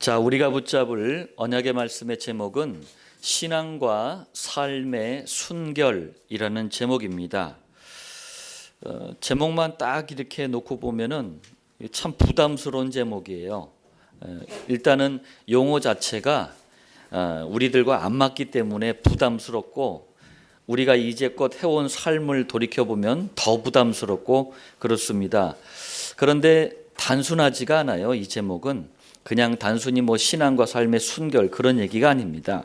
자, 우리가 붙잡을 언약의 말씀의 제목은 신앙과 삶의 순결이라는 제목입니다. 제목만 딱 이렇게 놓고 보면은 참 부담스러운 제목이에요. 일단은 용어 자체가 우리들과 안 맞기 때문에 부담스럽고, 우리가 이제껏 해온 삶을 돌이켜보면 더 부담스럽고 그렇습니다. 그런데 단순하지가 않아요. 이 제목은 그냥 단순히 신앙과 삶의 순결 그런 얘기가 아닙니다.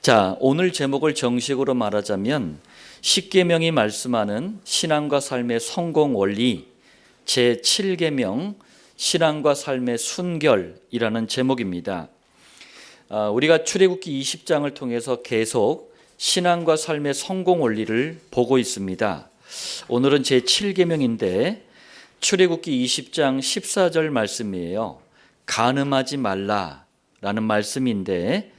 자, 오늘 제목을 정식으로 말하자면 십계명이 말씀하는 신앙과 삶의 성공 원리 제7계명 신앙과 삶의 순결이라는 제목입니다. 우리가 출애굽기 20장을 통해서 계속 신앙과 삶의 성공 원리를 보고 있습니다. 오늘은 제7계명인데 출애굽기 20장 14절 말씀이에요. 간음하지 말라라는 말씀인데,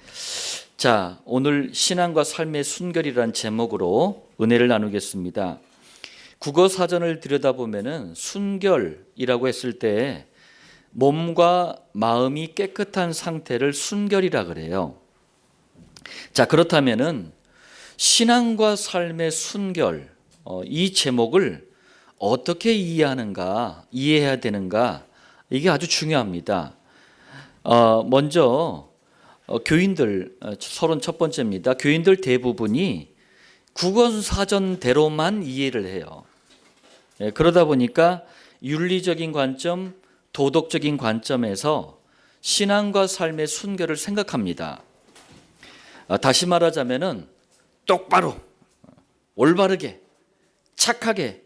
자, 오늘 신앙과 삶의 순결이라는 제목으로 은혜를 나누겠습니다. 국어 사전을 들여다보면은 순결이라고 했을 때 몸과 마음이 깨끗한 상태를 순결이라 그래요. 자, 그렇다면은 신앙과 삶의 순결, 이 제목을 어떻게 이해해야 되는가, 이게 아주 중요합니다. 먼저 교인들 31번째입니다. 교인들 대부분이 국어사전대로만 이해를 해요. 그러다 보니까 윤리적인 관점, 도덕적인 관점에서 신앙과 삶의 순결을 생각합니다. 다시 말하자면은 똑바로, 올바르게, 착하게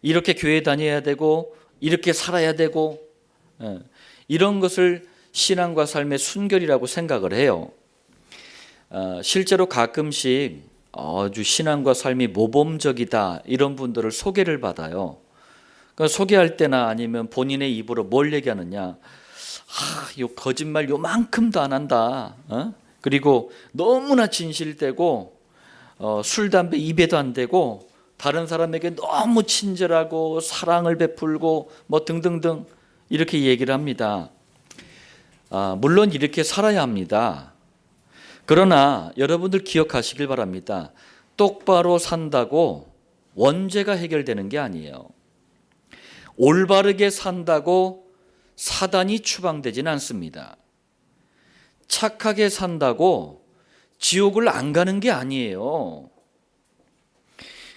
이렇게 교회 다녀야 되고 이렇게 살아야 되고 이런 것을 신앙과 삶의 순결이라고 생각을 해요. 실제로 가끔씩 아주 신앙과 삶이 모범적이다 이런 분들을 소개를 받아요. 그러니까 소개할 때나 아니면 본인의 입으로 뭘 얘기하느냐, 요 거짓말 요만큼도 안 한다. 그리고 너무나 진실되고 술, 담배 입에도 안 대고 다른 사람에게 너무 친절하고 사랑을 베풀고 등등등 이렇게 얘기를 합니다. 물론 이렇게 살아야 합니다. 그러나 여러분들 기억하시길 바랍니다. 똑바로 산다고 원죄가 해결되는 게 아니에요. 올바르게 산다고 사단이 추방되지는 않습니다. 착하게 산다고 지옥을 안 가는 게 아니에요.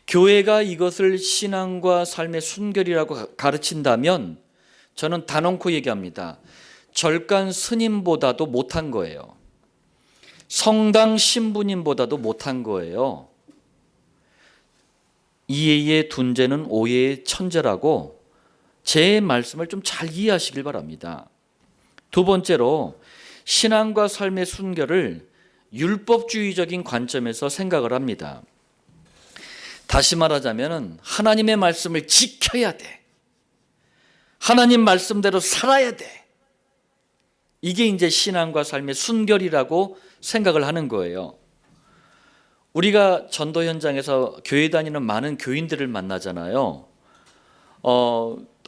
교회가 이것을 신앙과 삶의 순결이라고 가르친다면 저는 단언코 얘기합니다. 절간 스님보다도 못한 거예요. 성당 신부님보다도 못한 거예요. 이해의 둔재는 오해의 천재라고 제 말씀을 좀 잘 이해하시길 바랍니다. 두 번째로 신앙과 삶의 순결을 율법주의적인 관점에서 생각을 합니다. 다시 말하자면 하나님의 말씀을 지켜야 돼. 하나님 말씀대로 살아야 돼. 이게 이제 신앙과 삶의 순결이라고 생각을 하는 거예요. 우리가 전도 현장에서 교회 다니는 많은 교인들을 만나잖아요.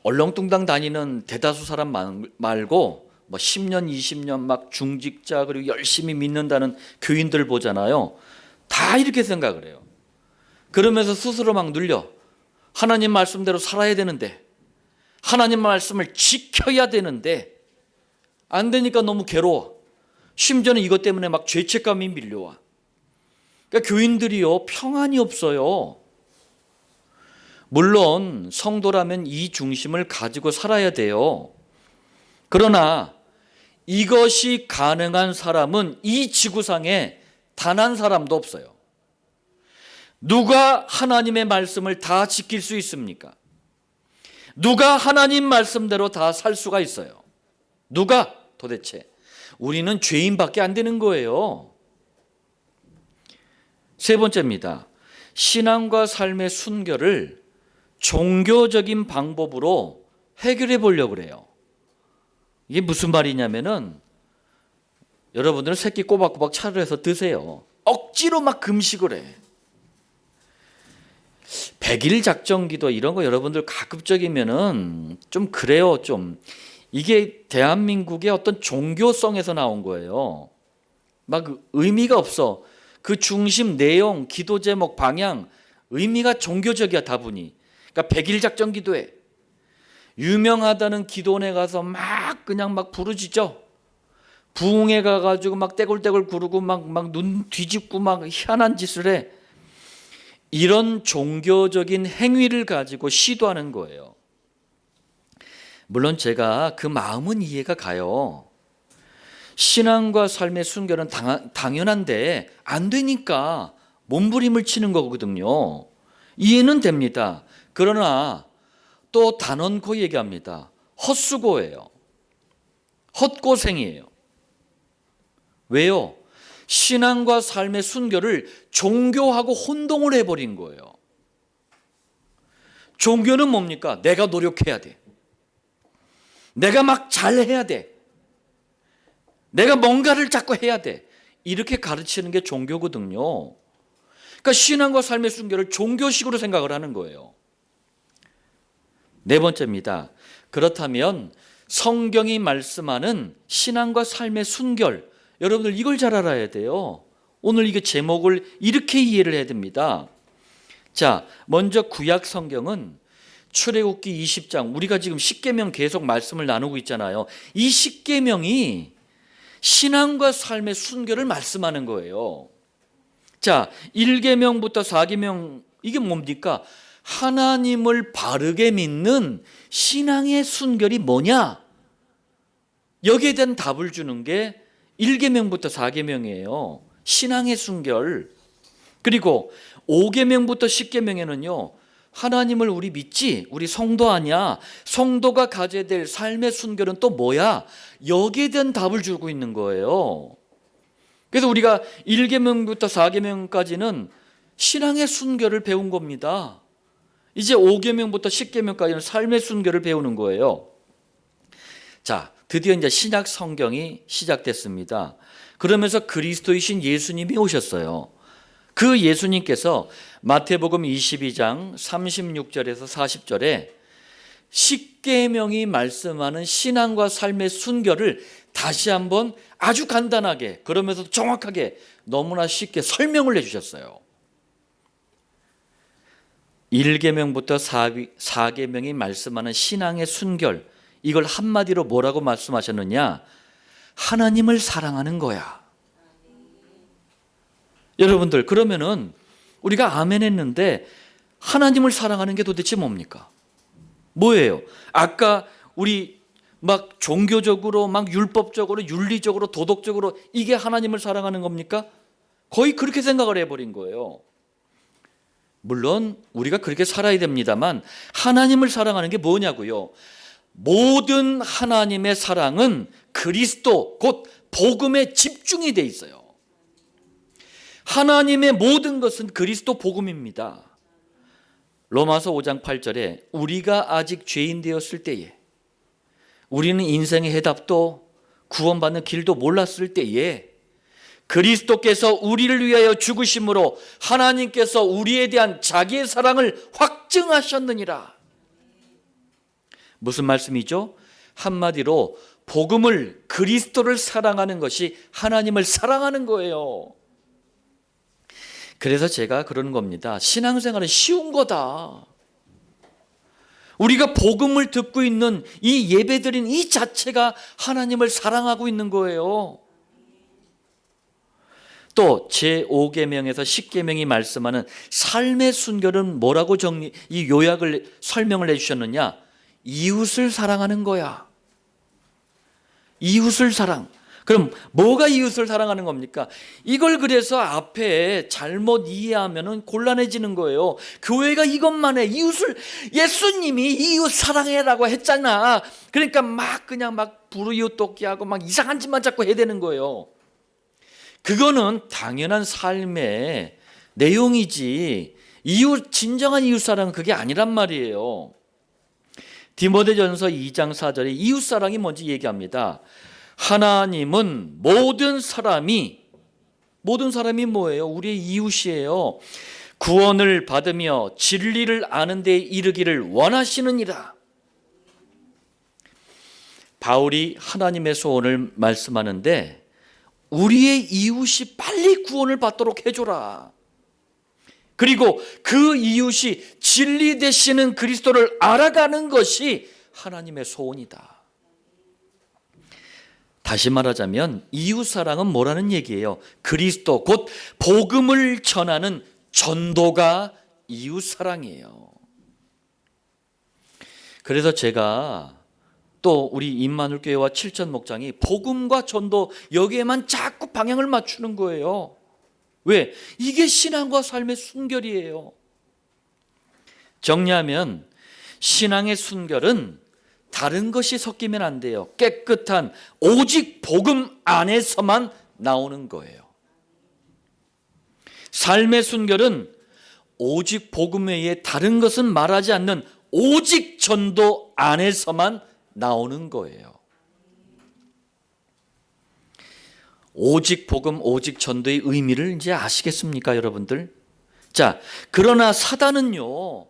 얼렁뚱땅 다니는 대다수 사람 말고 10년, 20년 막 중직자 그리고 열심히 믿는다는 교인들 보잖아요. 다 이렇게 생각을 해요. 그러면서 스스로 막 눌려. 하나님 말씀대로 살아야 되는데, 하나님 말씀을 지켜야 되는데 안 되니까 너무 괴로워. 심지어는 이것 때문에 막 죄책감이 밀려와. 그러니까 교인들이요, 평안이 없어요. 물론 성도라면 이 중심을 가지고 살아야 돼요. 그러나 이것이 가능한 사람은 이 지구상에 단 한 사람도 없어요. 누가 하나님의 말씀을 다 지킬 수 있습니까? 누가 하나님 말씀대로 다 살 수가 있어요? 누가 도대체? 우리는 죄인밖에 안 되는 거예요. 세 번째입니다. 신앙과 삶의 순결을 종교적인 방법으로 해결해 보려고 그래요. 이게 무슨 말이냐면은 여러분들은 새끼 꼬박꼬박 차를 해서 드세요. 억지로 막 금식을 해. 100일 작정기도 이런 거 여러분들 가급적이면은 좀 그래요. 좀 이게 대한민국의 어떤 종교성에서 나온 거예요. 막 의미가 없어. 그 중심, 내용, 기도 제목, 방향, 의미가 종교적이야 다분히. 그러니까 백일 작전 기도회. 유명하다는 기도원에 가서 막 그냥 막 부르짖죠. 부흥회 가가지고 막 떼굴떼굴 구르고 막 눈 뒤집고 막 희한한 짓을 해. 이런 종교적인 행위를 가지고 시도하는 거예요. 물론 제가 그 마음은 이해가 가요. 신앙과 삶의 순결은 당연한데 안 되니까 몸부림을 치는 거거든요. 이해는 됩니다. 그러나 또 단언코 얘기합니다. 헛수고예요. 헛고생이에요. 왜요? 신앙과 삶의 순결을 종교하고 혼동을 해버린 거예요. 종교는 뭡니까? 내가 노력해야 돼. 내가 막 잘해야 돼. 내가 뭔가를 자꾸 해야 돼. 이렇게 가르치는 게 종교거든요. 그러니까 신앙과 삶의 순결을 종교식으로 생각을 하는 거예요. 네 번째입니다. 그렇다면 성경이 말씀하는 신앙과 삶의 순결, 여러분들 이걸 잘 알아야 돼요. 오늘 이게 제목을 이렇게 이해를 해야 됩니다. 자, 먼저 구약 성경은 출애굽기 20장, 우리가 지금 십계명 계속 말씀을 나누고 있잖아요. 이 십계명이 신앙과 삶의 순결을 말씀하는 거예요. 자, 1계명부터 4계명, 이게 뭡니까? 하나님을 바르게 믿는 신앙의 순결이 뭐냐? 여기에 대한 답을 주는 게 1계명부터 4계명이에요. 신앙의 순결. 그리고 5계명부터 10계명에는요. 하나님을 우리 믿지? 우리 성도 아니야? 성도가 가져야 될 삶의 순결은 또 뭐야? 여기에 대한 답을 주고 있는 거예요. 그래서 우리가 1계명부터 4계명까지는 신앙의 순결을 배운 겁니다. 이제 5계명부터 10계명까지는 삶의 순결을 배우는 거예요. 자, 드디어 이제 신약 성경이 시작됐습니다. 그러면서 그리스도이신 예수님이 오셨어요. 그 예수님께서 마태복음 22장 36절에서 40절에 십계명이 말씀하는 신앙과 삶의 순결을 다시 한번 아주 간단하게, 그러면서 정확하게 너무나 쉽게 설명을 해주셨어요. 1계명부터 4계명이 말씀하는 신앙의 순결, 이걸 한마디로 뭐라고 말씀하셨느냐? 하나님을 사랑하는 거야. 여러분들, 그러면은 우리가 아멘 했는데 하나님을 사랑하는 게 도대체 뭡니까? 뭐예요? 아까 우리 막 종교적으로, 막 율법적으로, 윤리적으로, 도덕적으로 이게 하나님을 사랑하는 겁니까? 거의 그렇게 생각을 해버린 거예요. 물론 우리가 그렇게 살아야 됩니다만 하나님을 사랑하는 게 뭐냐고요? 모든 하나님의 사랑은 그리스도, 곧 복음에 집중이 돼 있어요. 하나님의 모든 것은 그리스도 복음입니다. 로마서 5장 8절에 우리가 아직 죄인 되었을 때에, 우리는 인생의 해답도 구원받는 길도 몰랐을 때에 그리스도께서 우리를 위하여 죽으심으로 하나님께서 우리에 대한 자기의 사랑을 확증하셨느니라. 무슨 말씀이죠? 한마디로 복음을, 그리스도를 사랑하는 것이 하나님을 사랑하는 거예요. 그래서 제가 그러는 겁니다. 신앙생활은 쉬운 거다. 우리가 복음을 듣고 있는 이 예배드린 이 자체가 하나님을 사랑하고 있는 거예요. 또 제5계명에서 10계명이 말씀하는 삶의 순결은 뭐라고 이 요약을 설명을 해주셨느냐? 이웃을 사랑하는 거야. 이웃을 사랑. 그럼 뭐가 이웃을 사랑하는 겁니까? 이걸 그래서 앞에 잘못 이해하면 곤란해지는 거예요. 교회가 이것만 해. 이웃을, 예수님이 이웃 사랑해라고 했잖아. 그러니까 막 그냥 막 불이웃 돕기하고 막 이상한 짓만 자꾸 해야 되는 거예요. 그거는 당연한 삶의 내용이지, 이웃, 진정한 이웃 사랑은 그게 아니란 말이에요. 디모데전서 2장 4절에 이웃 사랑이 뭔지 얘기합니다. 하나님은 모든 사람이 뭐예요? 우리의 이웃이에요. 구원을 받으며 진리를 아는 데 이르기를 원하시느니라. 바울이 하나님의 소원을 말씀하는데 우리의 이웃이 빨리 구원을 받도록 해줘라. 그리고 그 이웃이 진리 되시는 그리스도를 알아가는 것이 하나님의 소원이다. 다시 말하자면 이웃사랑은 뭐라는 얘기예요? 그리스도 곧 복음을 전하는 전도가 이웃사랑이에요. 그래서 제가 또 우리 임마누엘교회와 칠천 목장이 복음과 전도 여기에만 자꾸 방향을 맞추는 거예요. 왜? 이게 신앙과 삶의 순결이에요. 정리하면 신앙의 순결은 다른 것이 섞이면 안 돼요. 깨끗한 오직 복음 안에서만 나오는 거예요. 삶의 순결은 오직 복음 외에 다른 것은 말하지 않는 오직 전도 안에서만 나오는 거예요. 오직 복음, 오직 전도의 의미를 이제 아시겠습니까, 여러분들? 자, 그러나 사단은요,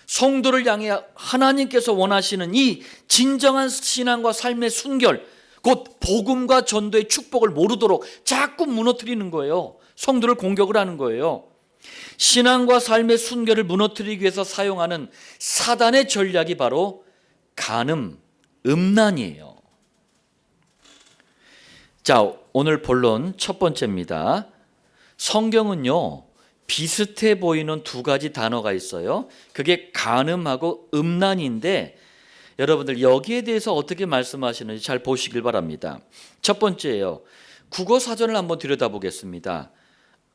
성도를 향해 하나님께서 원하시는 이 진정한 신앙과 삶의 순결, 곧 복음과 전도의 축복을 모르도록 자꾸 무너뜨리는 거예요. 성도를 공격을 하는 거예요. 신앙과 삶의 순결을 무너뜨리기 위해서 사용하는 사단의 전략이 바로 간음, 음란이에요. 자, 오늘 본론 첫 번째입니다. 성경은요, 비슷해 보이는 두 가지 단어가 있어요. 그게 간음하고 음란인데 여러분들 여기에 대해서 어떻게 말씀하시는지 잘 보시길 바랍니다. 첫 번째예요. 국어 사전을 한번 들여다보겠습니다.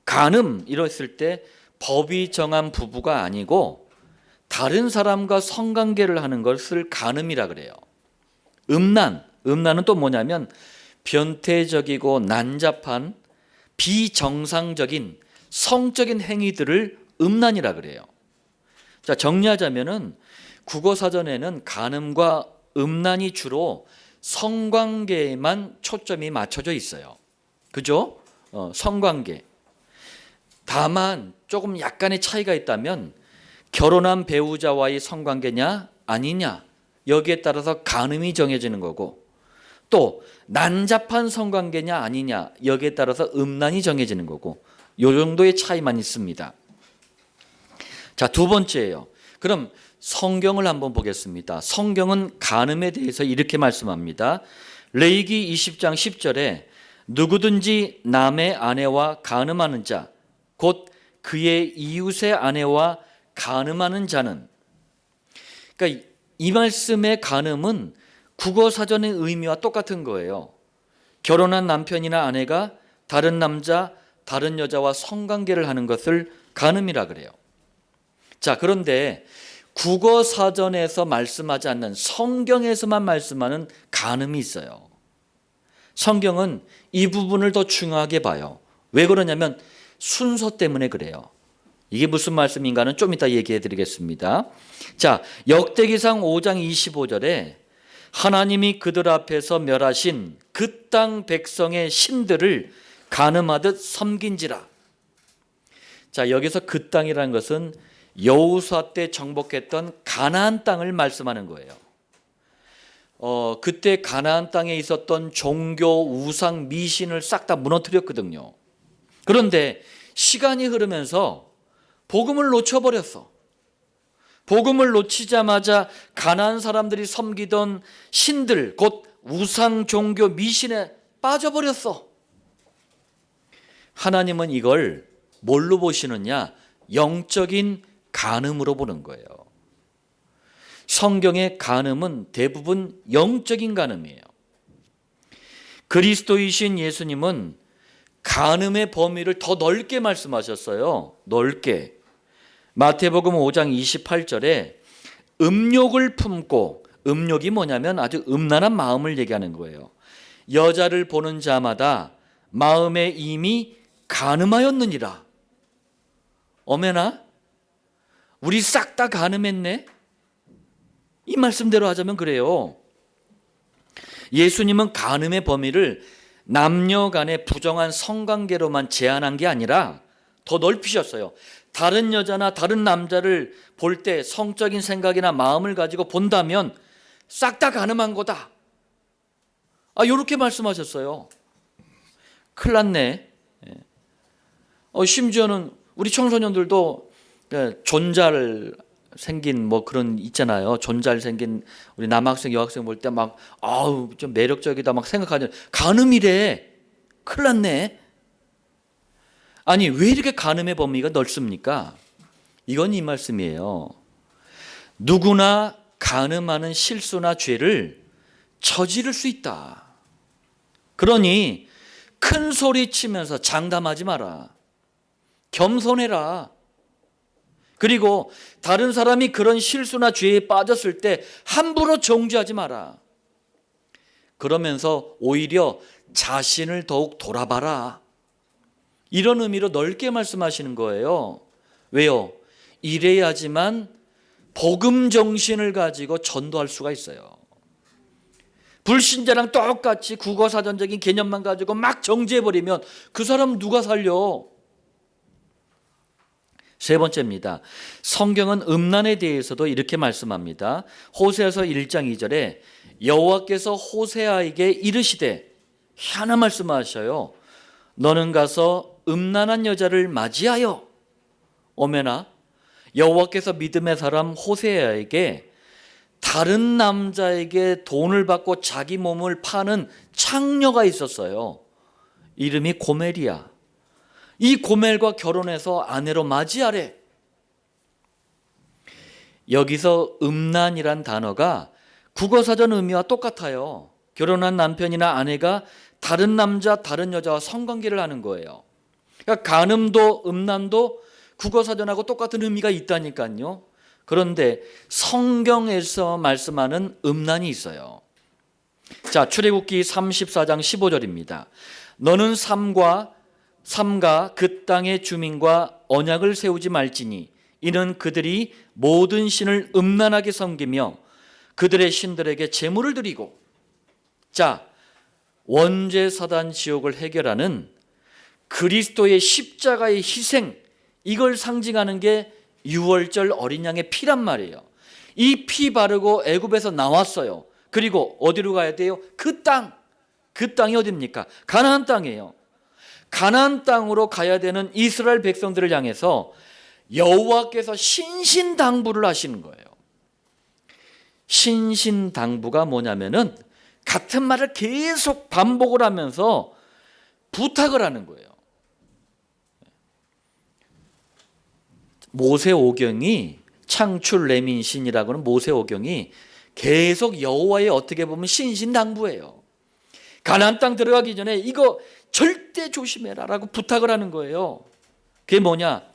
간음 이랬을 때 법이 정한 부부가 아니고 다른 사람과 성관계를 하는 것을 간음이라 그래요. 음란은 또 뭐냐면 변태적이고 난잡한 비정상적인 성적인 행위들을 음란이라 그래요. 자, 정리하자면은 국어 사전에는 간음과 음란이 주로 성관계에만 초점이 맞춰져 있어요. 그죠? 성관계. 다만 조금 약간의 차이가 있다면 결혼한 배우자와의 성관계냐 아니냐 여기에 따라서 간음이 정해지는 거고 또 난잡한 성관계냐 아니냐 여기에 따라서 음란이 정해지는 거고 요 정도의 차이만 있습니다. 자, 두 번째예요. 그럼 성경을 한번 보겠습니다. 성경은 간음에 대해서 이렇게 말씀합니다. 레위기 20장 10절에 누구든지 남의 아내와 간음하는 자, 곧 그의 이웃의 아내와 간음하는 자는, 그러니까 이 말씀의 간음은 국어 사전의 의미와 똑같은 거예요. 결혼한 남편이나 아내가 다른 남자, 다른 여자와 성관계를 하는 것을 간음이라 그래요. 자, 그런데 국어 사전에서 말씀하지 않는 성경에서만 말씀하는 간음이 있어요. 성경은 이 부분을 더 중요하게 봐요. 왜 그러냐면 순서 때문에 그래요. 이게 무슨 말씀인가는 좀 이따 얘기해 드리겠습니다. 자, 역대기상 5장 25절에 하나님이 그들 앞에서 멸하신 그 땅 백성의 신들을 간음하듯 섬긴지라. 자, 여기서 그 땅이라는 것은 여호수아 때 정복했던 가나안 땅을 말씀하는 거예요. 그때 가나안 땅에 있었던 종교, 우상, 미신을 싹 다 무너뜨렸거든요. 그런데 시간이 흐르면서 복음을 놓쳐버렸어. 복음을 놓치자마자 가나안 사람들이 섬기던 신들, 곧 우상, 종교, 미신에 빠져버렸어. 하나님은 이걸 뭘로 보시느냐? 영적인 간음으로 보는 거예요. 성경의 간음은 대부분 영적인 간음이에요. 그리스도이신 예수님은 간음의 범위를 더 넓게 말씀하셨어요. 넓게. 마태복음 5장 28절에 음욕을 품고, 음욕이 뭐냐면 아주 음란한 마음을 얘기하는 거예요. 여자를 보는 자마다 마음에 이미 간음하였느니라. 어메나? 우리 싹 다 간음했네? 이 말씀대로 하자면 그래요. 예수님은 간음의 범위를 남녀 간의 부정한 성관계로만 제한한 게 아니라 더 넓히셨어요. 다른 여자나 다른 남자를 볼 때 성적인 생각이나 마음을 가지고 본다면 싹 다 간음한 거다. 이렇게 말씀하셨어요. 큰일 났네. 심지어는 우리 청소년들도 존잘 생긴 뭐 그런 있잖아요. 존잘 생긴 우리 남학생 여학생 볼 때 막 좀 매력적이다 막 생각하죠. 간음이래. 큰일 났네. 아니 왜 이렇게 간음의 범위가 넓습니까? 이건 이 말씀이에요. 누구나 간음하는 실수나 죄를 저지를 수 있다. 그러니 큰 소리 치면서 장담하지 마라. 겸손해라. 그리고 다른 사람이 그런 실수나 죄에 빠졌을 때 함부로 정죄하지 마라. 그러면서 오히려 자신을 더욱 돌아봐라. 이런 의미로 넓게 말씀하시는 거예요. 왜요? 이래야지만 복음 정신을 가지고 전도할 수가 있어요. 불신자랑 똑같이 국어사전적인 개념만 가지고 막 정죄해버리면 그 사람 누가 살려? 세 번째입니다. 성경은 음란에 대해서도 이렇게 말씀합니다. 호세아서 1장 2절에 여호와께서 호세아에게 이르시되 하나 말씀하셔요. 너는 가서 음란한 여자를 맞이하여 오매나 여호와께서 믿음의 사람 호세아에게 다른 남자에게 돈을 받고 자기 몸을 파는 창녀가 있었어요. 이름이 고멜이야. 이 고멜과 결혼해서 아내로 맞이하래. 여기서 음란이란 단어가 국어사전 의미와 똑같아요. 결혼한 남편이나 아내가 다른 남자, 다른 여자와 성관계를 하는 거예요. 그러니까 간음도 음란도 국어사전하고 똑같은 의미가 있다니까요. 그런데 성경에서 말씀하는 음란이 있어요. 자, 출애굽기 34장 15절입니다. 너는 삼가 그 땅의 주민과 언약을 세우지 말지니 이는 그들이 모든 신을 음란하게 섬기며 그들의 신들에게 제물을 드리고. 자, 원죄 사단 지옥을 해결하는 그리스도의 십자가의 희생, 이걸 상징하는 게 유월절 어린 양의 피란 말이에요. 이 피 바르고 애굽에서 나왔어요. 그리고 어디로 가야 돼요? 그 땅이 어디입니까? 가나안 땅이에요. 가나안 땅으로 가야 되는 이스라엘 백성들을 향해서 여호와께서 신신당부를 하시는 거예요. 신신당부가 뭐냐면은 같은 말을 계속 반복을 하면서 부탁을 하는 거예요. 모세오경이 창출 레민신이라고 하는 모세오경이 계속 여호와의 어떻게 보면 신신당부예요. 가나안 땅 들어가기 전에 이거 절대 조심해라 라고 부탁을 하는 거예요. 그게 뭐냐?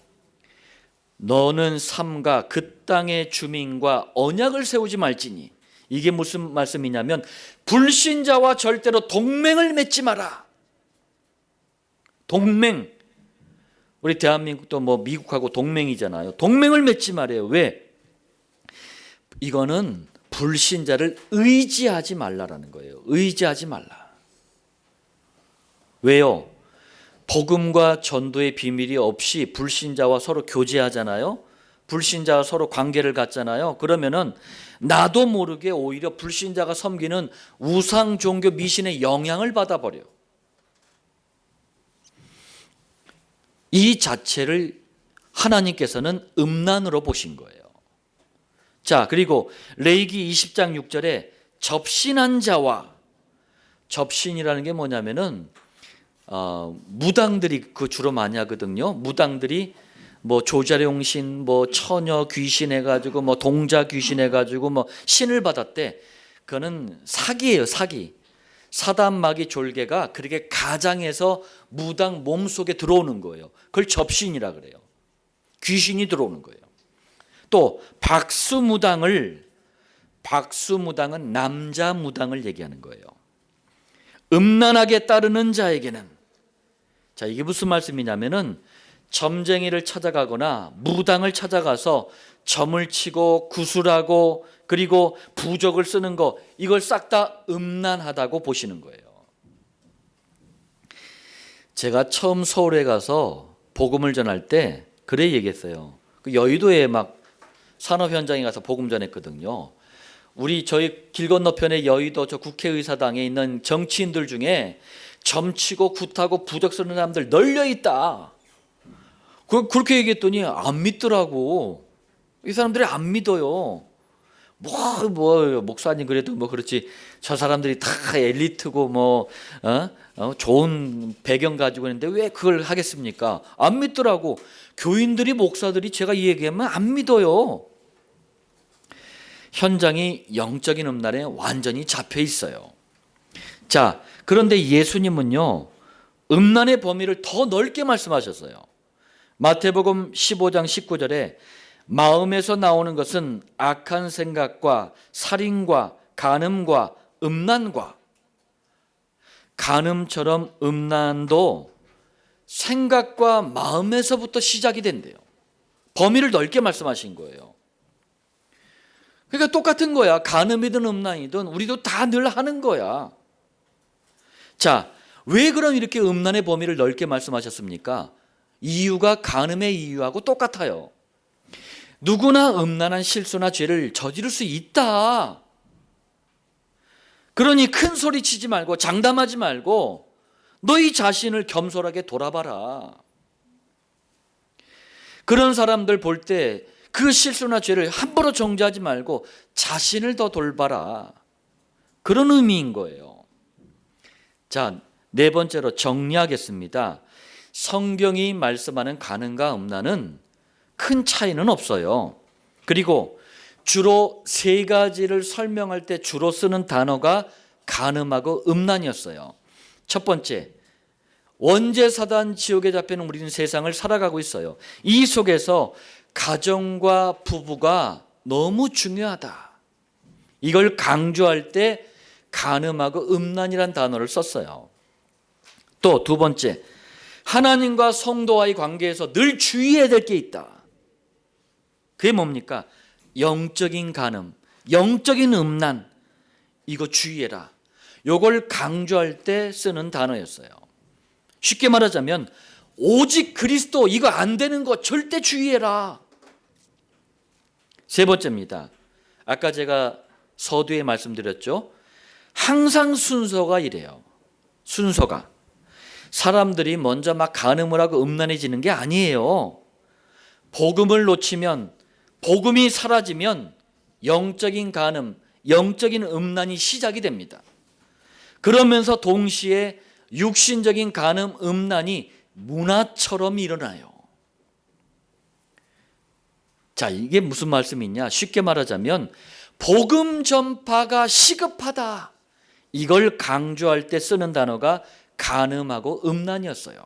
너는 삼가 그 땅의 주민과 언약을 세우지 말지니. 이게 무슨 말씀이냐면 불신자와 절대로 동맹을 맺지 마라. 동맹. 우리 대한민국도 뭐 미국하고 동맹이잖아요. 동맹을 맺지 말아요. 왜? 이거는 불신자를 의지하지 말라라는 거예요. 의지하지 말라. 왜요? 복음과 전도의 비밀이 없이 불신자와 서로 교제하잖아요. 불신자와 서로 관계를 갖잖아요. 그러면은 나도 모르게 오히려 불신자가 섬기는 우상 종교 미신의 영향을 받아버려. 이 자체를 하나님께서는 음란으로 보신 거예요. 자, 그리고 레위기 20장 6절에 접신한 자와, 접신이라는 게 뭐냐면은 무당들이 그 주로 많이 하거든요. 무당들이 뭐 조자룡신, 뭐 처녀 귀신 해가지고 뭐 동자 귀신 해가지고 뭐 신을 받았대. 그거는 사기예요, 사기. 사단 마귀 졸개가 그렇게 가장해서 무당 몸속에 들어오는 거예요. 그걸 접신이라 그래요. 귀신이 들어오는 거예요. 또 박수무당은 남자 무당을 얘기하는 거예요. 음란하게 따르는 자에게는, 자, 이게 무슨 말씀이냐면은 점쟁이를 찾아가거나 무당을 찾아가서 점을 치고 구슬하고 그리고 부적을 쓰는 거, 이걸 싹 다 음란하다고 보시는 거예요. 제가 처음 서울에 가서 복음을 전할 때 그래 얘기했어요. 그 여의도에 막 산업 현장에 가서 복음 전했거든요. 저희 길 건너편에 여의도 저 국회의사당에 있는 정치인들 중에 점치고 굿하고 부적스러운 사람들 널려 있다. 그렇게 얘기했더니 안 믿더라고. 이 사람들이 안 믿어요. 목사님 그래도 그렇지. 저 사람들이 다 엘리트고 좋은 배경 가지고 있는데 왜 그걸 하겠습니까? 안 믿더라고. 교인들이, 목사들이 제가 이 얘기하면 안 믿어요. 현장이 영적인 음란에 완전히 잡혀 있어요. 자, 그런데 예수님은요, 음란의 범위를 더 넓게 말씀하셨어요. 마태복음 15장 19절에 마음에서 나오는 것은 악한 생각과 살인과 간음과 음란과, 간음처럼 음란도 생각과 마음에서부터 시작이 된대요. 범위를 넓게 말씀하신 거예요. 그러니까 똑같은 거야. 간음이든 음란이든 우리도 다 늘 하는 거야. 자, 왜 그럼 이렇게 음란의 범위를 넓게 말씀하셨습니까? 이유가 간음의 이유하고 똑같아요. 누구나 음란한 실수나 죄를 저지를 수 있다. 그러니 큰 소리 치지 말고 장담하지 말고 너희 자신을 겸손하게 돌아봐라. 그런 사람들 볼 때 그 실수나 죄를 함부로 정죄하지 말고 자신을 더 돌봐라. 그런 의미인 거예요. 자, 네 번째로 정리하겠습니다. 성경이 말씀하는 간음과 음란은 큰 차이는 없어요. 그리고 주로 세 가지를 설명할 때 주로 쓰는 단어가 간음하고 음란이었어요. 첫 번째, 원죄사단 지옥에 잡히는 우리는 세상을 살아가고 있어요. 이 속에서 가정과 부부가 너무 중요하다. 이걸 강조할 때 간음하고 음란이란 단어를 썼어요. 또 두 번째, 하나님과 성도와의 관계에서 늘 주의해야 될 게 있다. 그게 뭡니까? 영적인 간음, 영적인 음란, 이거 주의해라. 이걸 강조할 때 쓰는 단어였어요. 쉽게 말하자면 오직 그리스도, 이거 안 되는 거 절대 주의해라. 세 번째입니다. 아까 제가 서두에 말씀드렸죠. 항상 순서가 이래요. 순서가. 사람들이 먼저 막 간음을 하고 음란해지는 게 아니에요. 복음을 놓치면, 복음이 사라지면 영적인 간음, 영적인 음란이 시작이 됩니다. 그러면서 동시에 육신적인 간음, 음란이 문화처럼 일어나요. 자, 이게 무슨 말씀이냐? 쉽게 말하자면 복음 전파가 시급하다. 이걸 강조할 때 쓰는 단어가 간음하고 음란이었어요.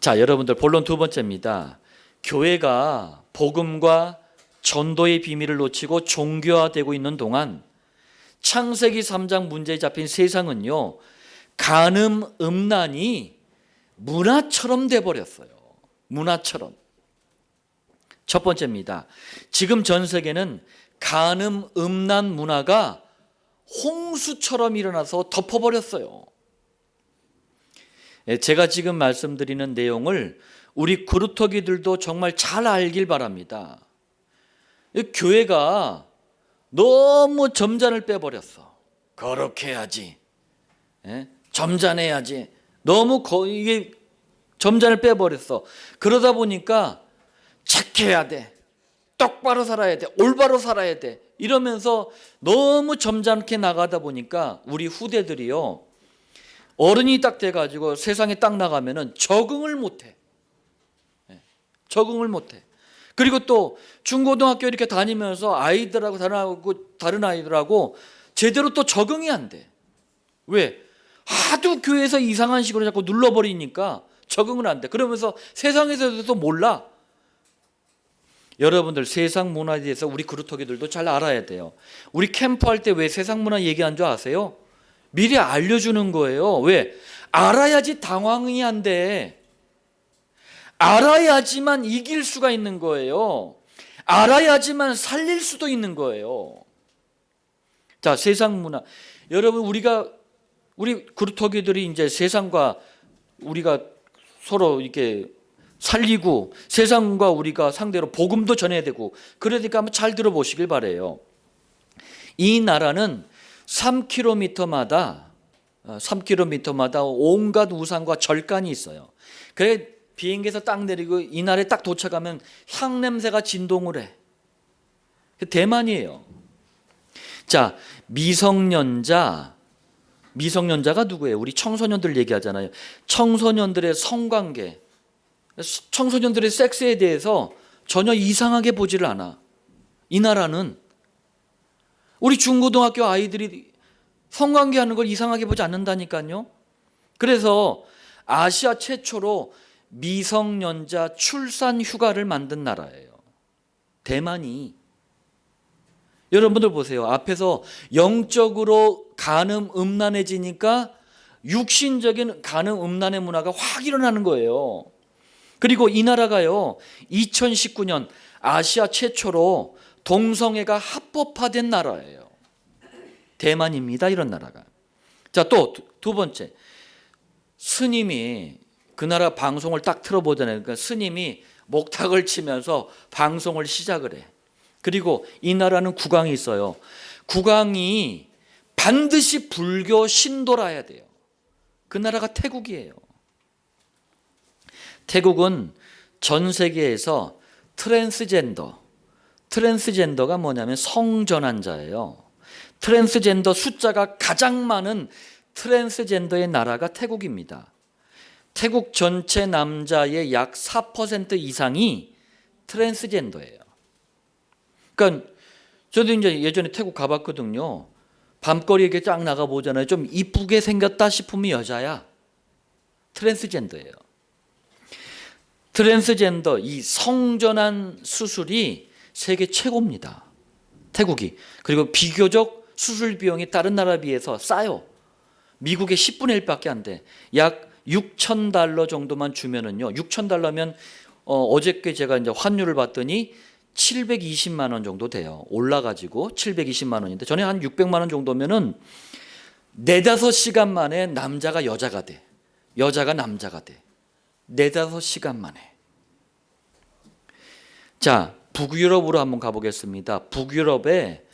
자, 여러분들 본론 두 번째입니다. 교회가 복음과 전도의 비밀을 놓치고 종교화되고 있는 동안 창세기 3장 문제에 잡힌 세상은요, 간음, 음란이 문화처럼 돼버렸어요. 문화처럼. 첫 번째입니다. 지금 전 세계는 간음, 음란 문화가 홍수처럼 일어나서 덮어버렸어요. 제가 지금 말씀드리는 내용을 우리 그루터기들도 정말 잘 알길 바랍니다. 교회가 너무 점잔을 빼버렸어. 거룩해야지, 점잖해야지. 너무 이게 점잔을 빼버렸어. 그러다 보니까 착해야 돼, 똑바로 살아야 돼, 올바로 살아야 돼, 이러면서 너무 점잖게 나가다 보니까 우리 후대들이요, 어른이 딱 돼가지고 세상에 딱 나가면은 적응을 못해. 적응을 못해. 그리고 또 중고등학교 이렇게 다니면서 아이들하고 다른 아이들하고 제대로 또 적응이 안 돼. 왜? 하도 교회에서 이상한 식으로 자꾸 눌러버리니까 적응은 안 돼. 그러면서 세상에서도 몰라. 여러분들 세상 문화에 대해서 우리 그루터기들도 잘 알아야 돼요. 우리 캠프할 때 왜 세상 문화 얘기한 줄 아세요? 미리 알려주는 거예요. 왜? 알아야지 당황이 안 돼. 알아야지만 이길 수가 있는 거예요. 알아야지만 살릴 수도 있는 거예요. 자, 세상 문화. 여러분, 우리 그루터기들이 이제 세상과 우리가 서로 이렇게 살리고 세상과 우리가 상대로 복음도 전해야 되고, 그러니까 한번 잘 들어보시길 바래요. 이 나라는 3km마다 온갖 우상과 절간이 있어요. 그래 비행기에서 딱 내리고 이 나라에 딱 도착하면 향 냄새가 진동을 해. 대만이에요. 자, 미성년자가 누구예요? 우리 청소년들 얘기하잖아요. 청소년들의 성관계, 청소년들의 섹스에 대해서 전혀 이상하게 보지를 않아. 이 나라는 우리 중고등학교 아이들이 성관계하는 걸 이상하게 보지 않는다니까요. 그래서 아시아 최초로 미성년자 출산 휴가를 만든 나라예요. 대만이. 여러분들 보세요. 앞에서 영적으로 간음 음란해지니까 육신적인 간음 음란의 문화가 확 일어나는 거예요. 그리고 이 나라가요, 2019년 아시아 최초로 동성애가 합법화된 나라예요. 대만입니다, 이런 나라가. 자, 또 두 번째, 스님이 그 나라 방송을 딱 틀어보잖아요. 그러니까 스님이 목탁을 치면서 방송을 시작을 해. 그리고 이 나라는 국왕이 있어요. 국왕이 반드시 불교 신도라야 돼요. 그 나라가 태국이에요. 태국은 전 세계에서 트랜스젠더가 뭐냐면 성전환자예요. 트랜스젠더 숫자가 가장 많은 트랜스젠더의 나라가 태국입니다. 태국 전체 남자의 약 4% 이상이 트랜스젠더예요. 그러니까 저도 이제 예전에 태국 가봤거든요. 밤거리에 이렇게 쫙 나가 보잖아요. 좀 이쁘게 생겼다 싶으면 여자야. 트랜스젠더예요. 트랜스젠더 이 성전환 수술이 세계 최고입니다. 태국이. 그리고 비교적 수술 비용이 다른 나라에 비해서 싸요. 미국의 10분의 1밖에 안 돼. 약 $6,000 정도만 주면은요. $6,000면 어저께 제가 이제 환율을 봤더니 720만 원 정도 돼요. 올라가지고 720만 원인데 전에 한 600만 원 정도면은 4-5시간 만에 남자가 여자가 돼. 여자가 남자가 돼. 4-5시간 만에. 자, 북유럽으로 한번 가보겠습니다. 북유럽에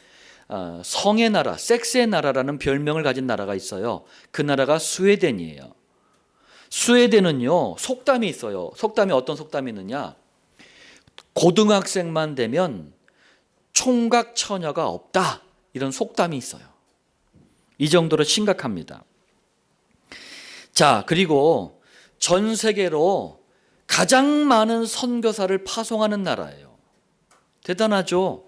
성의 나라, 섹스의 나라라는 별명을 가진 나라가 있어요. 그 나라가 스웨덴이에요. 스웨덴은요, 속담이 있어요. 속담이 어떤 속담이 있느냐? 고등학생만 되면 총각 처녀가 없다. 이런 속담이 있어요. 이 정도로 심각합니다. 자, 그리고 전 세계로 가장 많은 선교사를 파송하는 나라예요. 대단하죠?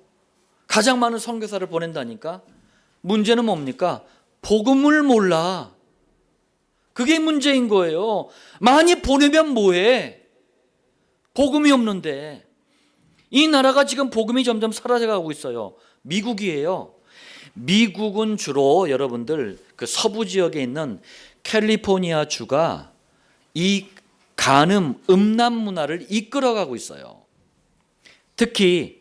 가장 많은 선교사를 보낸다니까? 문제는 뭡니까? 복음을 몰라. 그게 문제인 거예요. 많이 보내면 뭐해? 복음이 없는데. 이 나라가 지금 복음이 점점 사라져가고 있어요. 미국이에요. 미국은 주로 여러분들 그 서부 지역에 있는 캘리포니아 주가 이 간음, 음란 문화를 이끌어가고 있어요. 특히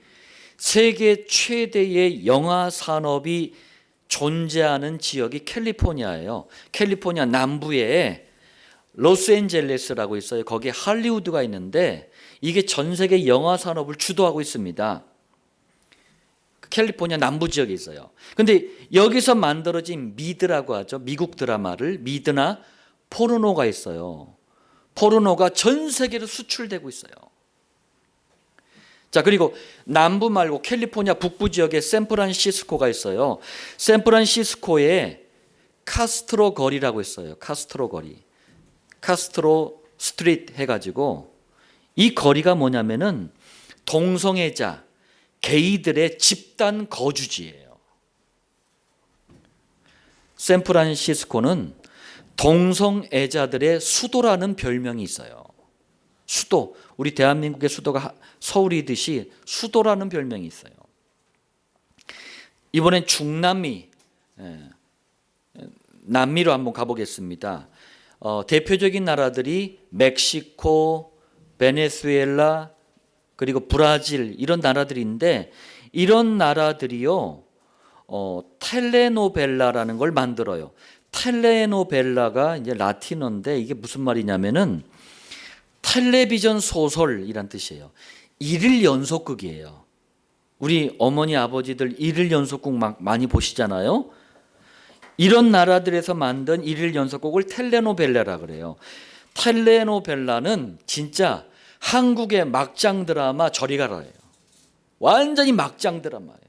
세계 최대의 영화 산업이 존재하는 지역이 캘리포니아예요. 캘리포니아 남부에 로스앤젤레스라고 있어요. 거기에 할리우드가 있는데 이게 전 세계 영화 산업을 주도하고 있습니다. 캘리포니아 남부 지역에 있어요. 근데 여기서 만들어진 미드라고 하죠. 미국 드라마를 미드나 포르노가 있어요. 포르노가 전 세계로 수출되고 있어요. 자, 그리고 남부 말고 캘리포니아 북부 지역에 샌프란시스코가 있어요. 샌프란시스코에 카스트로 거리라고 있어요. 카스트로 거리. 카스트로 스트리트 해가지고 이 거리가 뭐냐면은 동성애자, 게이들의 집단 거주지예요. 샌프란시스코는 동성애자들의 수도라는 별명이 있어요. 수도, 우리 대한민국의 수도가 서울이듯이 수도라는 별명이 있어요. 이번엔 중남미, 남미로 한번 가보겠습니다. 대표적인 나라들이 멕시코, 베네수엘라, 그리고 브라질 이런 나라들인데 이런 나라들이요, 텔레노벨라라는 걸 만들어요. 텔레노벨라가 이제 라틴어인데 이게 무슨 말이냐면은 텔레비전 소설이란 뜻이에요. 일일 연속극이에요. 우리 어머니 아버지들 일일 연속극 막 많이 보시잖아요. 이런 나라들에서 만든 일일 연속극을 텔레노벨라라 그래요. 텔레노벨라는 진짜 한국의 막장 드라마 저리 가라예요. 완전히 막장 드라마예요.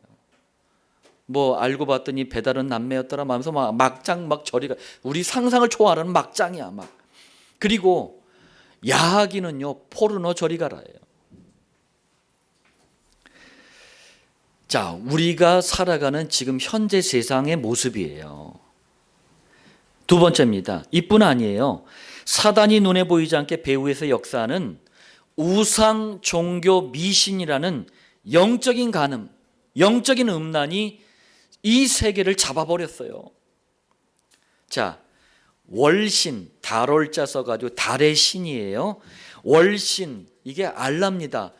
뭐 알고 봤더니 배달은 남매였더라 하면서 막 막장 막 저리 가. 우리 상상을 초월하는 막장이야 막. 그리고 야하기는요 포르노 저리 가라예요. 자, 우리가 살아가는 지금 현재 세상의 모습이에요. 두 번째입니다. 이뿐 아니에요. 사단이 눈에 보이지 않게 배후에서 역사하는 우상 종교 미신이라는 영적인 간음, 영적인 음란이 이 세계를 잡아버렸어요. 자, 월신, 달월자 써가지고 달의 신이에요. 월신, 이게 알라입니다.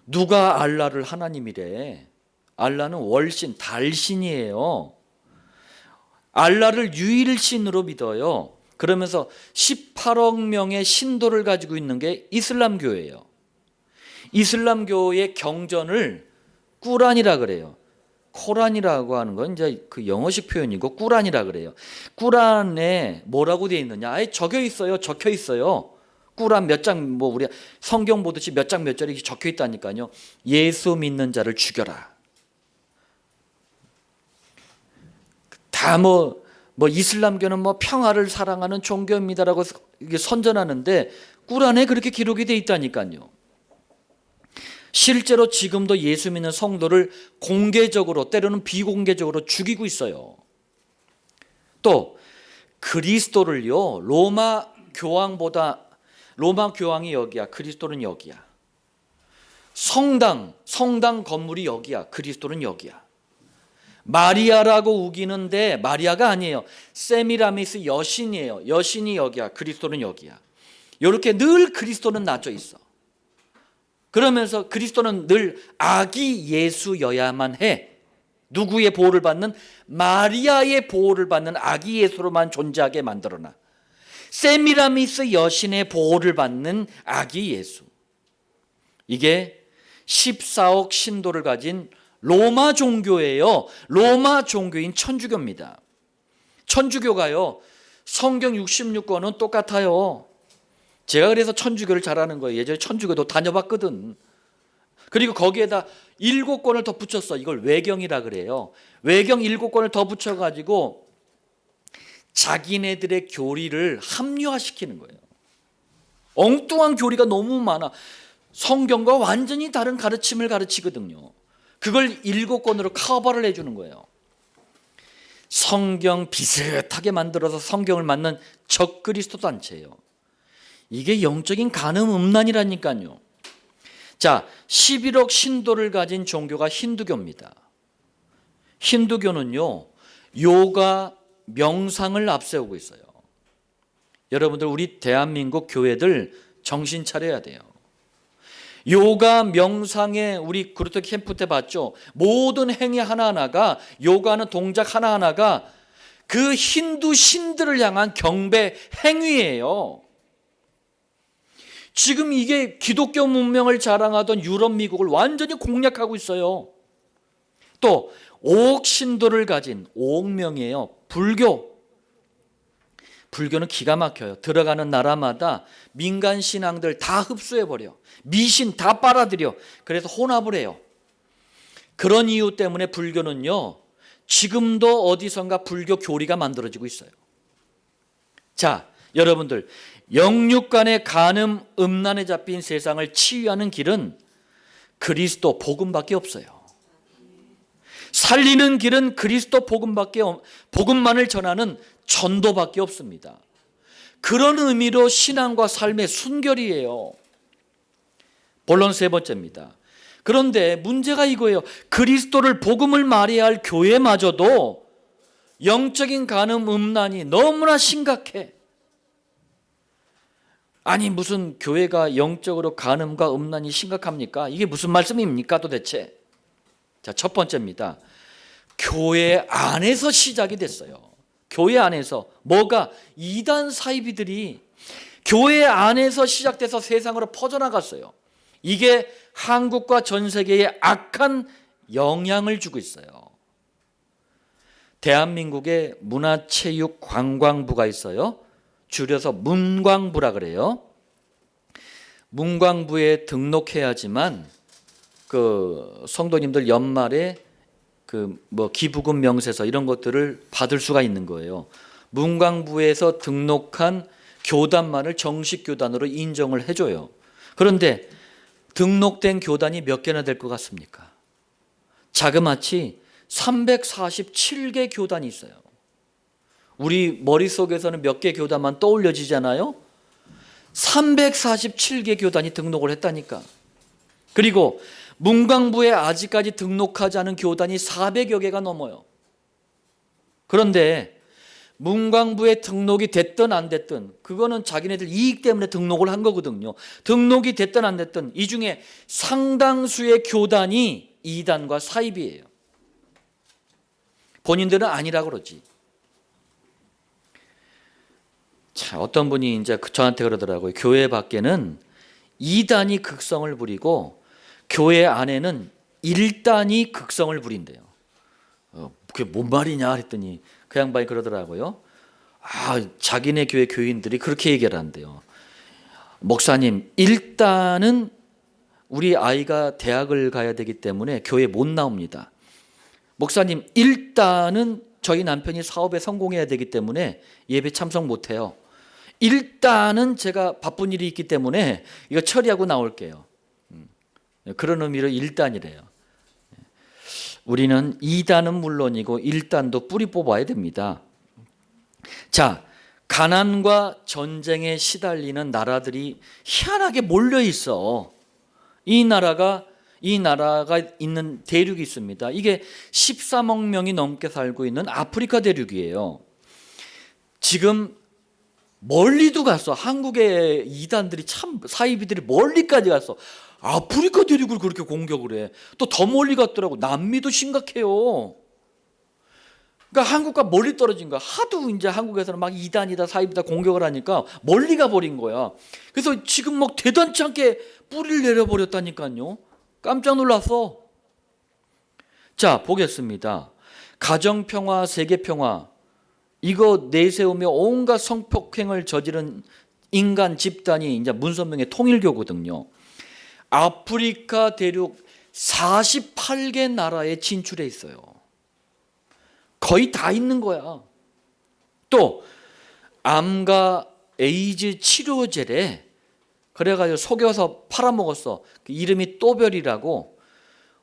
누가 알라를 하나님이래? 알라는 월신, 달신이에요. 알라를 유일신으로 믿어요. 그러면서 18억 명의 신도를 가지고 있는 게 이슬람교예요. 이슬람교의 경전을 꾸란이라 그래요. 코란이라고 하는 건 이제 그 영어식 표현이고 꾸란이라 그래요. 꾸란에 뭐라고 되어 있느냐? 아예 적혀 있어요. 꾸란 몇 장, 뭐 우리 성경 보듯이 몇 장 몇 절이 적혀 있다니까요. 예수 믿는 자를 죽여라. 다 뭐 이슬람교는 뭐 평화를 사랑하는 종교입니다라고 선전하는데 꾸란에 그렇게 기록이 돼 있다니까요. 실제로 지금도 예수 믿는 성도를 공개적으로 때로는 비공개적으로 죽이고 있어요. 또 그리스도를요 로마 교황이 여기야, 그리스도는 여기야. 성당 건물이 여기야, 그리스도는 여기야. 마리아라고 우기는데 마리아가 아니에요. 세미라미스 여신이에요. 여신이 여기야, 그리스도는 여기야. 이렇게 늘 그리스도는 낮져 있어. 그러면서 그리스도는 늘 아기 예수여야만 해. 누구의 보호를 받는? 마리아의 보호를 받는 아기 예수로만 존재하게 만들어놔. 세미라미스 여신의 보호를 받는 아기 예수. 이게 14억 신도를 가진 로마 종교예요. 로마 종교인 천주교입니다. 천주교가요 성경 66권은 똑같아요. 제가 그래서 천주교를 잘하는 거예요. 예전에 천주교도 다녀봤거든. 그리고 거기에다 7권을 더 붙였어. 이걸 외경이라 그래요. 외경 7권을 더 붙여가지고 자기네들의 교리를 합리화시키는 거예요. 엉뚱한 교리가 너무 많아. 성경과 완전히 다른 가르침을 가르치거든요. 그걸 7권으로 커버를 해주는 거예요. 성경 비슷하게 만들어서 성경을 맞는 적그리스도 단체예요. 이게 영적인 간음 음란이라니까요. 자, 11억 신도를 가진 종교가 힌두교입니다. 힌두교는요 요가 명상을 앞세우고 있어요. 여러분들 우리 대한민국 교회들 정신 차려야 돼요. 요가 명상에 우리 그루트 캠프 때 봤죠. 모든 행위 하나하나가, 요가하는 동작 하나하나가 그 힌두 신들을 향한 경배 행위예요. 지금 이게 기독교 문명을 자랑하던 유럽 미국을 완전히 공략하고 있어요. 또 5억 신도를 가진 5억 명이에요. 불교는 기가 막혀요. 들어가는 나라마다 민간 신앙들 다 흡수해버려. 미신 다 빨아들여. 그래서 혼합을 해요. 그런 이유 때문에 불교는요 지금도 어디선가 불교 교리가 만들어지고 있어요. 자, 여러분들 영육간의 간음 음란에 잡힌 세상을 치유하는 길은 그리스도 복음밖에 없어요. 살리는 길은 그리스도 복음만을 전하는 전도밖에 없습니다. 그런 의미로 신앙과 삶의 순결이에요. 본론 세 번째입니다. 그런데 문제가 이거예요. 그리스도를 복음을 말해야 할 교회마저도 영적인 간음 음란이 너무나 심각해. 아니 무슨 교회가 영적으로 간음과 음란이 심각합니까? 이게 무슨 말씀입니까 도대체? 자, 첫 번째입니다. 교회 안에서 시작이 됐어요. 교회 안에서 뭐가 이단 사이비들이 교회 안에서 시작돼서 세상으로 퍼져나갔어요. 이게 한국과 전 세계에 악한 영향을 주고 있어요. 대한민국에 문화체육관광부가 있어요. 줄여서 문광부라 그래요. 문광부에 등록해야지만 그 성도님들 연말에 그 뭐 기부금 명세서 이런 것들을 받을 수가 있는 거예요. 문광부에서 등록한 교단만을 정식 교단으로 인정을 해줘요. 그런데 등록된 교단이 몇 개나 될 것 같습니까? 자그마치 347개 교단이 있어요. 우리 머릿속에서는 몇 개 교단만 떠올려지잖아요. 347개 교단이 등록을 했다니까. 그리고 문광부에 아직까지 등록하지 않은 교단이 400여 개가 넘어요. 그런데 문광부에 등록이 됐든 안 됐든 그거는 자기네들 이익 때문에 등록을 한 거거든요. 등록이 됐든 안 됐든 이 중에 상당수의 교단이 이단과 사입이에요. 본인들은 아니라고 그러지. 자, 어떤 분이 이제 저한테 그러더라고요. 교회 밖에는 이단이 극성을 부리고 교회 안에는 일단이 극성을 부린대요. 그게 뭔 말이냐 했더니 그 양반이 그러더라고요. 자기네 교회 교인들이 그렇게 얘기를 한대요. 목사님, 일단은 우리 아이가 대학을 가야 되기 때문에 교회 못 나옵니다. 목사님, 일단은 저희 남편이 사업에 성공해야 되기 때문에 예배 참석 못 해요. 일단은 제가 바쁜 일이 있기 때문에 이거 처리하고 나올게요. 그런 의미로 일단이래요. 우리는 이단은 물론이고 일단도 뿌리 뽑아야 됩니다. 자, 가난과 전쟁에 시달리는 나라들이 희한하게 몰려 있어. 이 나라가 있는 대륙이 있습니다. 이게 13억 명이 넘게 살고 있는 아프리카 대륙이에요. 지금 멀리도 갔어. 한국의 이단들이 참 사이비들이 멀리까지 갔어. 아프리카 대륙을 그렇게 공격을 해. 또 더 멀리 갔더라고. 남미도 심각해요. 그러니까 한국과 멀리 떨어진 거야. 하도 이제 한국에서는 막 이단이다 사이비다 공격을 하니까 멀리 가버린 거야. 그래서 지금 막 대단치 않게 뿌리를 내려버렸다니까요. 깜짝 놀랐어. 자, 보겠습니다. 가정평화, 세계평화 이거 내세우며 온갖 성폭행을 저지른 인간 집단이 이제 문선명의 통일교거든요. 아프리카 대륙 48개 나라에 진출해 있어요. 거의 다 있는 거야. 또 암과 에이즈 치료제래. 그래가지고 속여서 팔아먹었어. 그 이름이 또별이라고.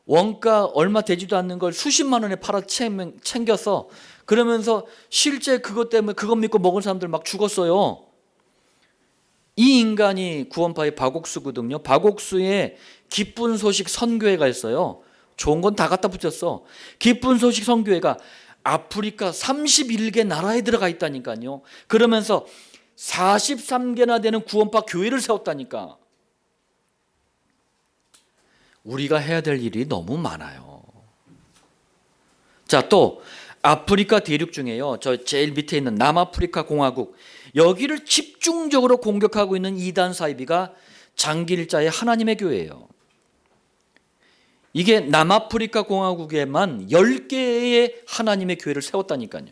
원가 얼마 되지도 않는 걸 수십만 원에 팔아 챙겨서 그러면서 실제 그것 때문에 그것 믿고 먹은 사람들 막 죽었어요. 이 인간이 구원파의 박옥수거든요. 박옥수의 기쁜 소식 선교회가 있어요. 좋은 건 다 갖다 붙였어. 기쁜 소식 선교회가 아프리카 31개 나라에 들어가 있다니까요. 그러면서 43개나 되는 구원파 교회를 세웠다니까. 우리가 해야 될 일이 너무 많아요. 자, 또 아프리카 대륙 중에요. 저 제일 밑에 있는 남아프리카 공화국 여기를 집중적으로 공격하고 있는 이단 사이비가 장기일자의 하나님의 교회예요. 이게 남아프리카 공화국에만 10개의 하나님의 교회를 세웠다니까요.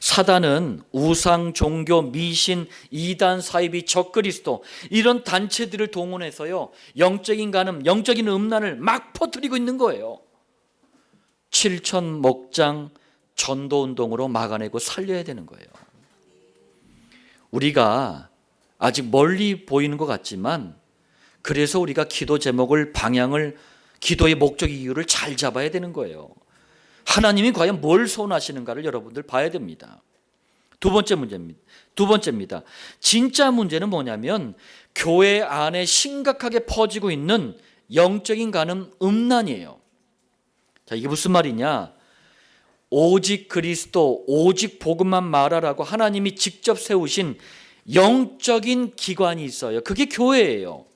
사단은 우상, 종교, 미신, 이단, 사이비, 적그리스도 이런 단체들을 동원해서요. 영적인 간음, 영적인 음란을 막 퍼뜨리고 있는 거예요. 7천 목장 전도운동으로 막아내고 살려야 되는 거예요. 우리가 아직 멀리 보이는 것 같지만 그래서 우리가 기도 제목을 방향을 기도의 목적 이유를 잘 잡아야 되는 거예요. 하나님이 과연 뭘 소원하시는가를 여러분들 봐야 됩니다. 두 번째입니다. 진짜 문제는 뭐냐면 교회 안에 심각하게 퍼지고 있는 영적인 간음 음란이에요. 자, 이게 무슨 말이냐? 오직 그리스도, 오직 복음만 말하라고 하나님이 직접 세우신 영적인 기관이 있어요. 그게 교회예요.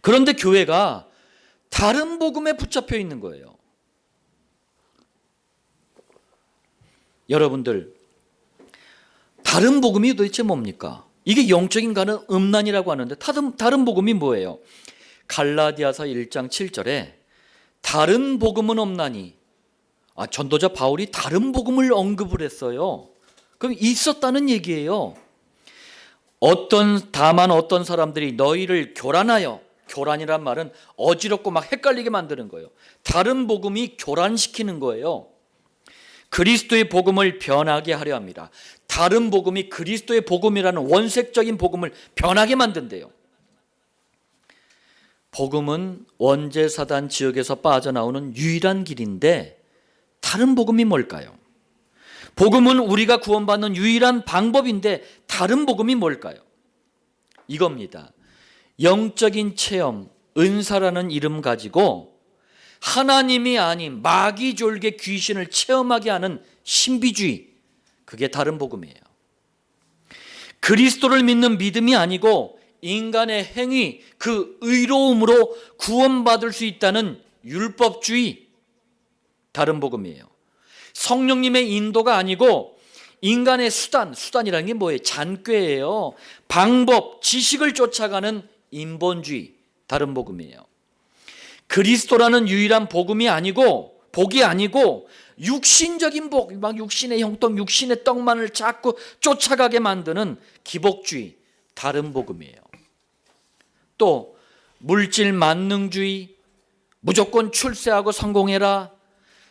그런데 교회가 다른 복음에 붙잡혀 있는 거예요. 여러분들, 다른 복음이 도대체 뭡니까? 이게 영적인 가는 음란이라고 하는데 다른 복음이 뭐예요? 갈라디아서 1장 7절에 다른 복음은 없나니, 전도자 바울이 다른 복음을 언급을 했어요. 그럼 있었다는 얘기예요. 다만 어떤 사람들이 너희를 교란하여, 교란이란 말은 어지럽고 막 헷갈리게 만드는 거예요. 다른 복음이 교란시키는 거예요. 그리스도의 복음을 변하게 하려 합니다. 다른 복음이 그리스도의 복음이라는 원색적인 복음을 변하게 만든대요. 복음은 원죄 사단 지역에서 빠져나오는 유일한 길인데 다른 복음이 뭘까요? 복음은 우리가 구원받는 유일한 방법인데 다른 복음이 뭘까요? 이겁니다. 영적인 체험, 은사라는 이름 가지고 하나님이 아닌 마귀 졸개 귀신을 체험하게 하는 신비주의, 그게 다른 복음이에요. 그리스도를 믿는 믿음이 아니고 인간의 행위, 그 의로움으로 구원받을 수 있다는 율법주의, 다른 복음이에요. 성령님의 인도가 아니고 인간의 수단이라는 게 뭐예요? 잔꾀예요. 방법, 지식을 쫓아가는 인본주의, 다른 복음이에요. 그리스도라는 유일한 복이 아니고 육신적인 복, 막 육신의 형통, 육신의 떡만을 자꾸 쫓아가게 만드는 기복주의, 다른 복음이에요. 또 물질 만능주의, 무조건 출세하고 성공해라,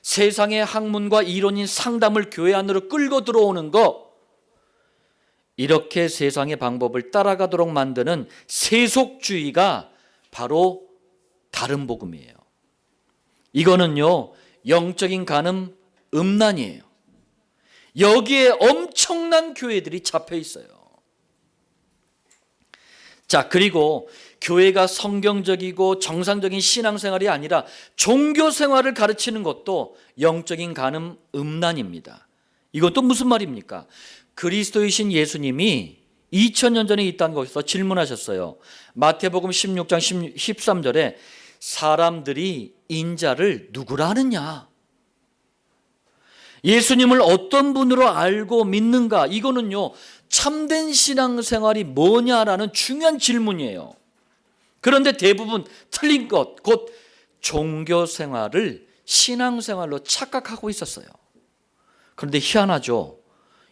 세상의 학문과 이론인 상담을 교회 안으로 끌고 들어오는 거, 이렇게 세상의 방법을 따라가도록 만드는 세속주의가 바로 다른 복음이에요. 이거는요, 영적인 간음 음란이에요. 여기에 엄청난 교회들이 잡혀 있어요. 자, 그리고 교회가 성경적이고 정상적인 신앙생활이 아니라 종교생활을 가르치는 것도 영적인 간음 음란입니다. 이것도 무슨 말입니까? 그리스도이신 예수님이 2000년 전에 이 땅에 오셔서 질문하셨어요. 마태복음 16장 13절에 사람들이 인자를 누구라 하느냐? 예수님을 어떤 분으로 알고 믿는가? 이거는요, 참된 신앙생활이 뭐냐라는 중요한 질문이에요. 그런데 대부분 틀린 것, 곧 종교생활을 신앙생활로 착각하고 있었어요. 그런데 희한하죠.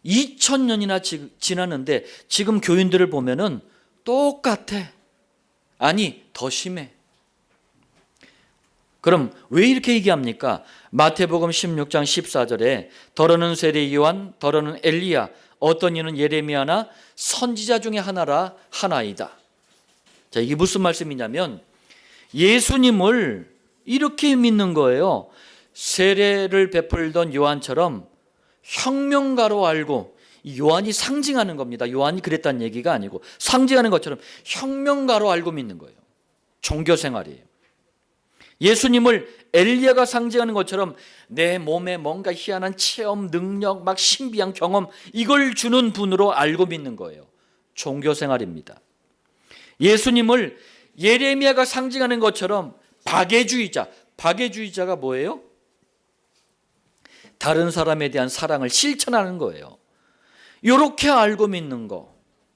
2000년이나 지났는데 지금 교인들을 보면은 똑같아. 아니, 더 심해. 그럼 왜 이렇게 얘기합니까? 마태복음 16장 14절에 더러는 세례 요한, 더러는 엘리야, 어떤 이는 예레미야나 선지자 중에 하나이다. 자, 이게 무슨 말씀이냐면 예수님을 이렇게 믿는 거예요. 세례를 베풀던 요한처럼 혁명가로 알고, 요한이 상징하는 겁니다. 요한이 그랬다는 얘기가 아니고 상징하는 것처럼 혁명가로 알고 믿는 거예요. 종교생활이에요. 예수님을 엘리야가 상징하는 것처럼 내 몸에 뭔가 희한한 체험, 능력, 막 신비한 경험, 이걸 주는 분으로 알고 믿는 거예요. 종교생활입니다. 예수님을 예레미야가 상징하는 것처럼 박애주의자가 뭐예요? 다른 사람에 대한 사랑을 실천하는 거예요. 이렇게 알고 믿는 거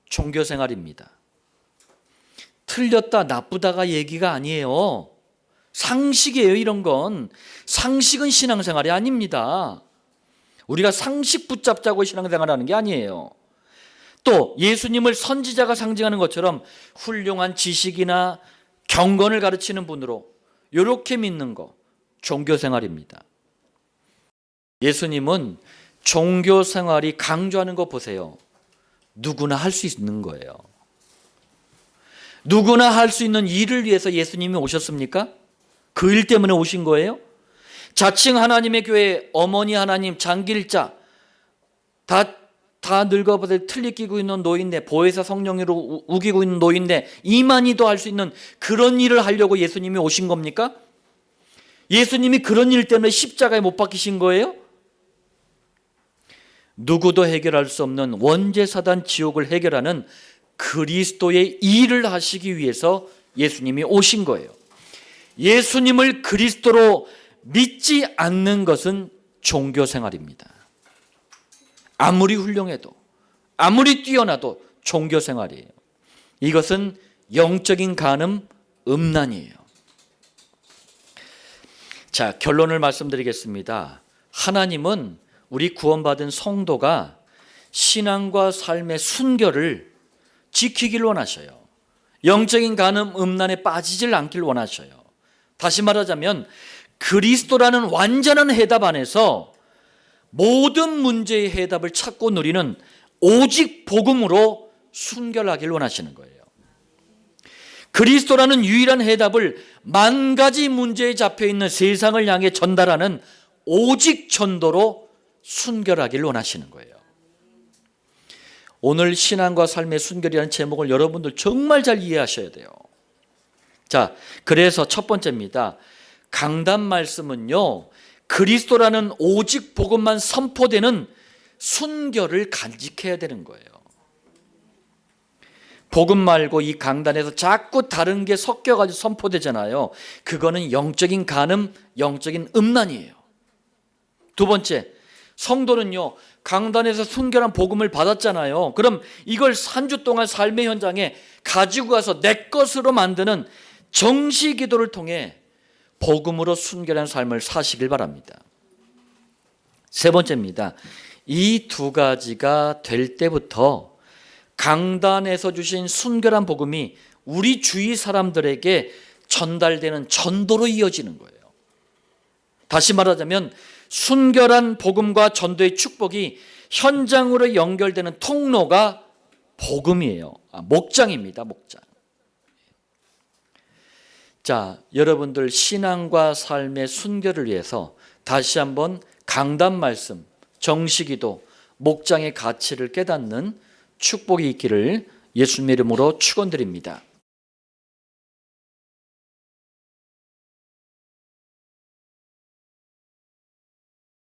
종교생활입니다. 틀렸다, 나쁘다가 얘기가 아니에요. 상식이에요. 이런 건 상식은 신앙생활이 아닙니다. 우리가 상식 붙잡자고 신앙생활하는 게 아니에요. 또 예수님을 선지자가 상징하는 것처럼 훌륭한 지식이나 경건을 가르치는 분으로 이렇게 믿는 거 종교생활입니다. 예수님은 종교생활이 강조하는 거 보세요. 누구나 할 수 있는 거예요. 누구나 할 수 있는 일을 위해서 예수님이 오셨습니까? 그 일 때문에 오신 거예요? 자칭 하나님의 교회 어머니 하나님 장길자, 다 늙어버려 틀리 끼고 있는 노인네, 보혜사 성령으로 우기고 있는 노인네, 이만희도 할 수 있는 그런 일을 하려고 예수님이 오신 겁니까? 예수님이 그런 일 때문에 십자가에 못 박히신 거예요? 누구도 해결할 수 없는 원죄사단 지옥을 해결하는 그리스도의 일을 하시기 위해서 예수님이 오신 거예요. 예수님을 그리스도로 믿지 않는 것은 종교생활입니다. 아무리 훌륭해도, 아무리 뛰어나도 종교 생활이에요. 이것은 영적인 간음, 음란이에요. 자, 결론을 말씀드리겠습니다. 하나님은 우리 구원받은 성도가 신앙과 삶의 순결을 지키길 원하셔요. 영적인 간음, 음란에 빠지질 않길 원하셔요. 다시 말하자면 그리스도라는 완전한 해답 안에서 모든 문제의 해답을 찾고 누리는 오직 복음으로 순결하길 원하시는 거예요. 그리스도라는 유일한 해답을 만 가지 문제에 잡혀있는 세상을 향해 전달하는 오직 전도로 순결하길 원하시는 거예요. 오늘 신앙과 삶의 순결이라는 제목을 여러분들 정말 잘 이해하셔야 돼요. 자, 그래서 첫 번째입니다. 강단 말씀은요, 그리스도라는 오직 복음만 선포되는 순결을 간직해야 되는 거예요. 복음 말고 이 강단에서 자꾸 다른 게 섞여가지고 선포되잖아요. 그거는 영적인 간음, 영적인 음란이에요. 두 번째, 성도는요, 강단에서 순결한 복음을 받았잖아요. 그럼 이걸 한 주 동안 삶의 현장에 가지고 가서 내 것으로 만드는 정시 기도를 통해 복음으로 순결한 삶을 사시길 바랍니다. 세 번째입니다. 이 두 가지가 될 때부터 강단에서 주신 순결한 복음이 우리 주위 사람들에게 전달되는 전도로 이어지는 거예요. 다시 말하자면 순결한 복음과 전도의 축복이 현장으로 연결되는 통로가 복음이에요. 목장입니다. 목장. 자, 여러분들 신앙과 삶의 순결을 위해서 다시 한번 강단 말씀, 정시기도, 목장의 가치를 깨닫는 축복이 있기를 예수님의 이름으로 축원드립니다.